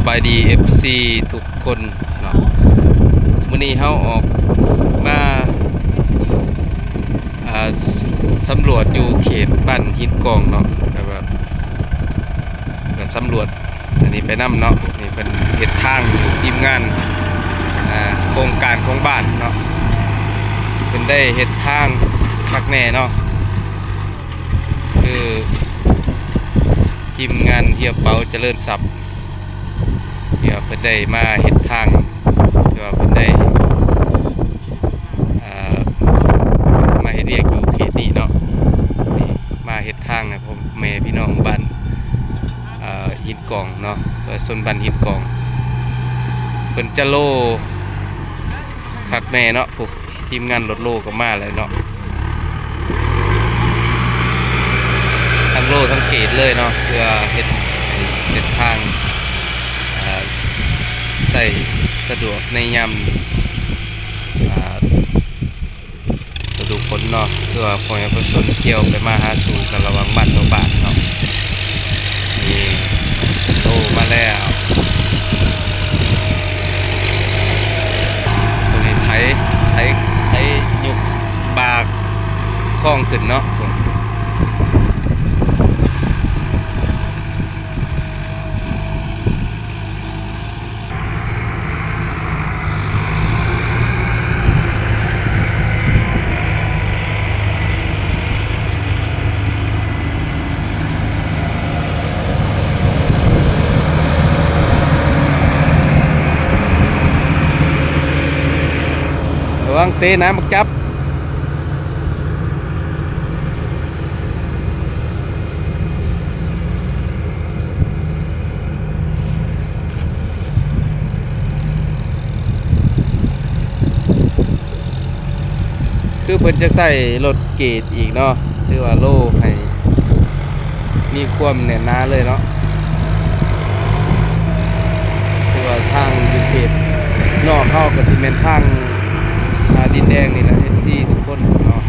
บายดี FC ทุกคนเนาะมื้อนี้เฮาออกมาอ่าสสำรวจอยู่เขตบ้านหินกองเนาะแบบก็สำรวจอันนี้ไปนำเนาะนี่เป็นเฮ็ดทางอยู่ทีมงานโครงการของบ้านเนาะเพิ่นได้เฮ็ดทางคักแน่เนาะคือทีมงานเฮียเปาเจริญทรัพย์เดี๋ยวเพิ่นได้มาเฮ็ดทางเดี๋ยวเพิ่นได้มาเฮ็ดเวียกอยู่เขตนี้เนาะนี่มาเฮ็ดทางนะผมแม่พี่น้องบ้านหินกองเนาะส่วนบ้านหินกองเพิ่นจะโลคักแน่เนาะพวกทีมงานรถโลก็มาแล้วเนาะทั้งโลทั้งเกตเลยเนาะเพื่อเฮ็ดเส้นทางใส่สะดวกในยามฤดูฝนเนาะเพื่อพ่อแม่ประชาชนเที่ยวไปมาหาสู่กันระหว่างบ้านต่อบ้านเนาะนี่โตมาแล้วตรงนี้ไถยุกปากคล้องขึ้นเนาะระวังเตะน้ำมักจับคือเพิ่นจะใส่รถเกตอีกเนาะหรือว่าโล่ให้มีความแน่นหนาเลยเนาะคือว่าทางอยู่เขตนอกเข้ากับซีเมนทางดินแดงนี่แหละ FC ทุกคนเนาะ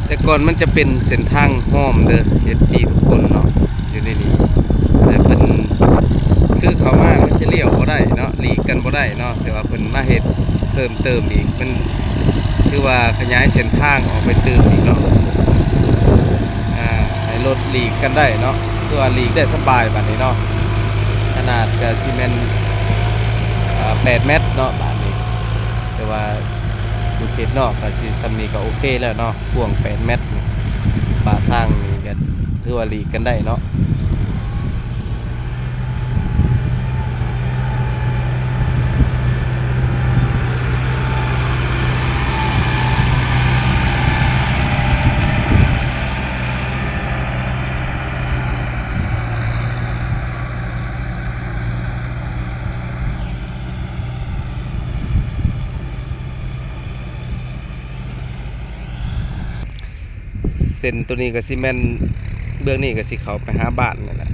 แต่ก่อนมันจะเป็นเส้นทางห้อมเด้อ FC ทุกคนเนาะอยู่ในนี้แต่เพิ่นคือเขามาจะเลี้ยวบ่ได้เนาะหลีกกันบ่ได้เนาะแต่ว่าเพิ่นมาเฮ็ดเพิ่มเติมอีกมันคือว่าขยายเส้นทางออกไปเติมอีกเนาะให้รถหลีกกันได้เนาะคือว่าหลีกได้สบายบัดนี้เนาะขนาดก็ซีเมนต์8 เมตรเนาะบัดนี้แต่ว่าอยู่เขตนอกก็สิซำนี้ก็โอเคแล้วเนาะพ่วง8 เมตรบาทางนี่ก็ถือว่าหลีกกันได้เนาะเส้นตัวนี้ก็สิแม่นเบื้องนี้ก็สิเข้าไปหาบ้านนั่นแหละ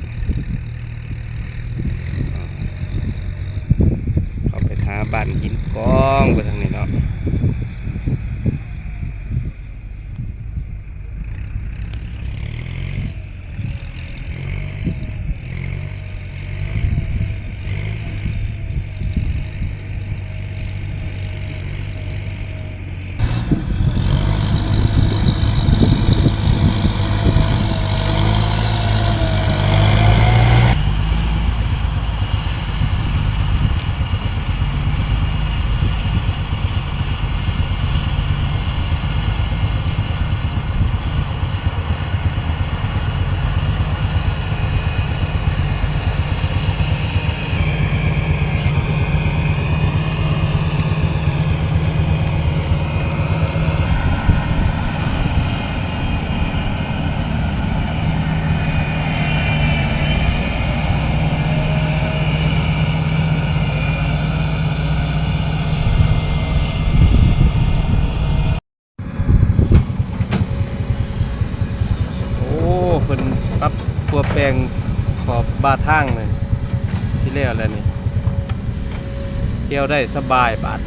เข้าไปหาบ้านหินกองไปทางนี้เนาะ ว่าทางเลยสิแล้วแล้วนี่เที่ยวได้สบายบาด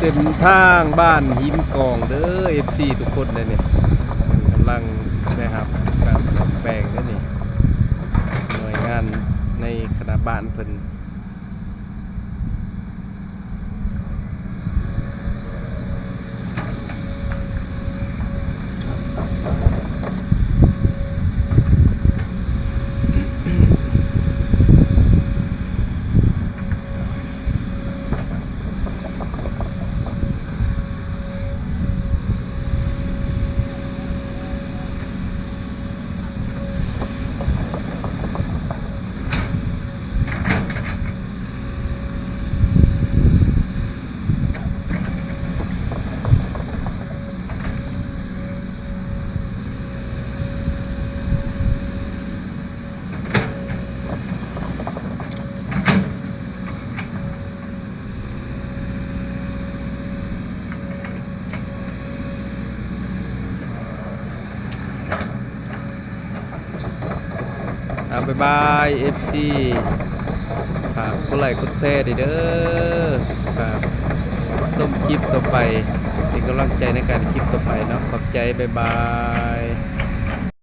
เส้นทางบ้านหินกองเด้อ FC ทุกคนเลยเนี่ยกำลังนะครับการซ่อมแปลงเด้อนี่หน่วยงานในคณะบ้านเพิ่นบ๊ายบาย FC ครับกดไลค์กดแชร์เด้อครับส้มคลิปต่อไปเป็นกำลังใจในการคลิปต่อไปเนาะขอบใจบ๊ายบาย